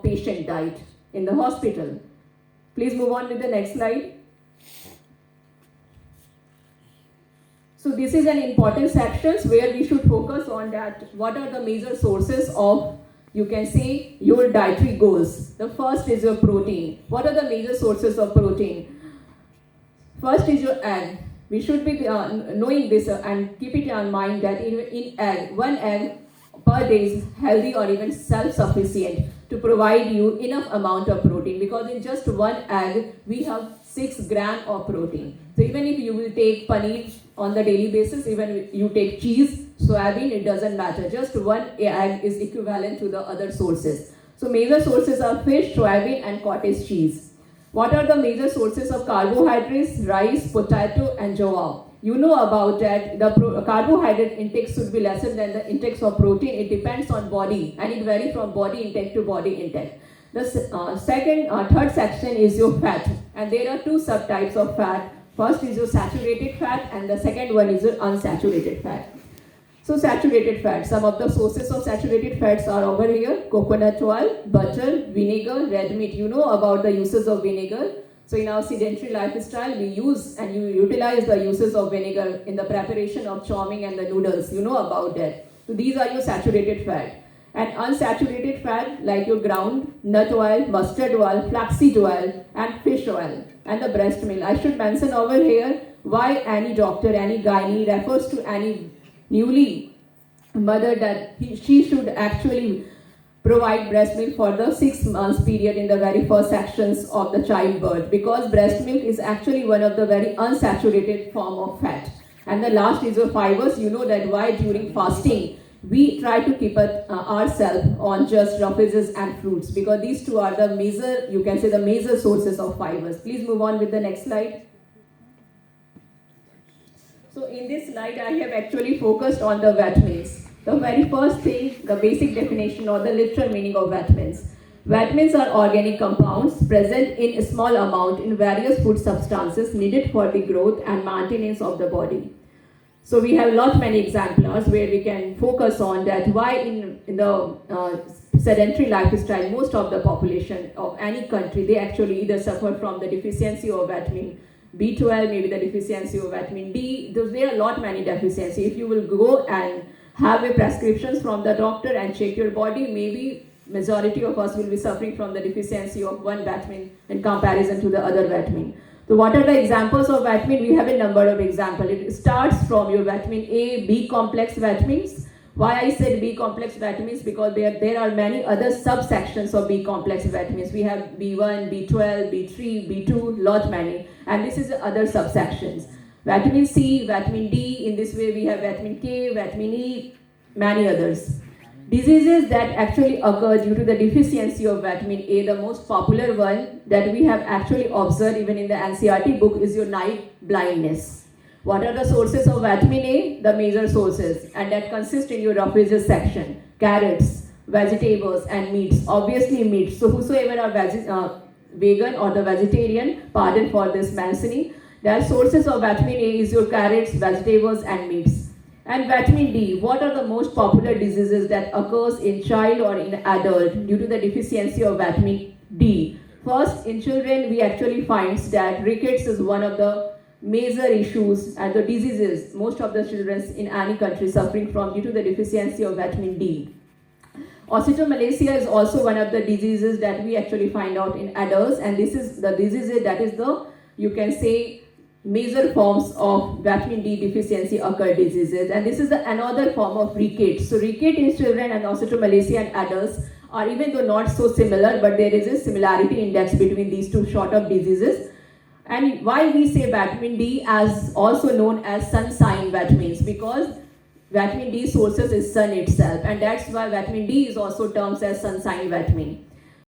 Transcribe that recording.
patient died in the hospital. Please move on with the next slide. So this is an important section where we should focus on that. What are the major sources of, you can say, your dietary goals? The first is your protein. What are the major sources of protein? First is your egg. We should be knowing this and keep it in mind that in egg, one egg per day is healthy or even self-sufficient to provide you enough amount of protein, because in just one egg we have 6 grams of protein. So even if you will take paneer on the daily basis, even if you take cheese, soybean, it doesn't matter. Just one egg is equivalent to the other sources. So major sources are fish, soybean and cottage cheese. What are the major sources of carbohydrates? Rice, potato and jowar. You know about that. The carbohydrate intake should be lesser than the intake of protein. It depends on body and it varies from body intake to body intake. The third section is your fat, and there are 2 subtypes of fat. First is your saturated fat and the second one is your unsaturated fat. So saturated fat, some of the sources of saturated fats are over here: coconut oil, butter, vinegar, red meat. You know about the uses of vinegar. So in our sedentary lifestyle, we use and you utilize the uses of vinegar in the preparation of chow mein and the noodles. You know about that. So these are your saturated fat. And unsaturated fat like your ground nut oil, mustard oil, flaxseed oil and fish oil and the breast milk. I should mention over here why any doctor, any gynae refers to any newly mother that she should actually provide breast milk for the 6 months period in the very first sections of the childbirth, because breast milk is actually one of the very unsaturated form of fat. And the last is your fibers. You know that why during fasting we try to keep ourselves on just roughage and fruits, because these 2 are the major, you can say, the major sources of fibers. Please move on with the next slide. So in this slide, I have actually focused on the vitamins. The very first thing, the basic definition or the literal meaning of vitamins. Vitamins are organic compounds present in a small amount in various food substances needed for the growth and maintenance of the body. So we have many examples where we can focus on that why in the sedentary lifestyle, most of the population of any country, they actually either suffer from the deficiency of vitamin B12, maybe the deficiency of vitamin D. There are many deficiencies. If you will go and have a prescriptions from the doctor and check your body, maybe majority of us will be suffering from the deficiency of one vitamin in comparison to the other vitamin. So what are the examples of vitamin? We have a number of examples. It starts from your vitamin A, B complex vitamins. Why I said B complex vitamins? Because there are many other subsections of B complex vitamins. We have B1, B12, B3, B2, many. And this is the other subsections. Vitamin C, vitamin D, in this way we have vitamin K, vitamin E, many others. Diseases that actually occur due to the deficiency of vitamin A, the most popular one that we have actually observed even in the NCERT book is your night blindness. What are the sources of vitamin A? The major sources, and that consist in your roughage section: carrots, vegetables and meats. Obviously meats. So whosoever are vegan or the vegetarian, pardon for this mentioning, their sources of vitamin A is your carrots, vegetables and meats. And vitamin D, what are the most popular diseases that occurs in child or in adult due to the deficiency of vitamin D? First, in children, we actually find that rickets is one of the major issues and the diseases most of the children in any country suffering from due to the deficiency of vitamin D. Osteomalacia is also one of the diseases that we actually find out in adults, and this is the diseases that is the, you can say, major forms of vitamin D deficiency occur diseases, and this is another form of rickets. So ricket in children and osteomalacia in adults are, even though not so similar, but there is a similarity index between these 2 sort of diseases. And why we say vitamin D as also known as sun-sign vitamins? Because vitamin D sources is sun itself, and that's why vitamin D is also termed as sun-sign vitamin.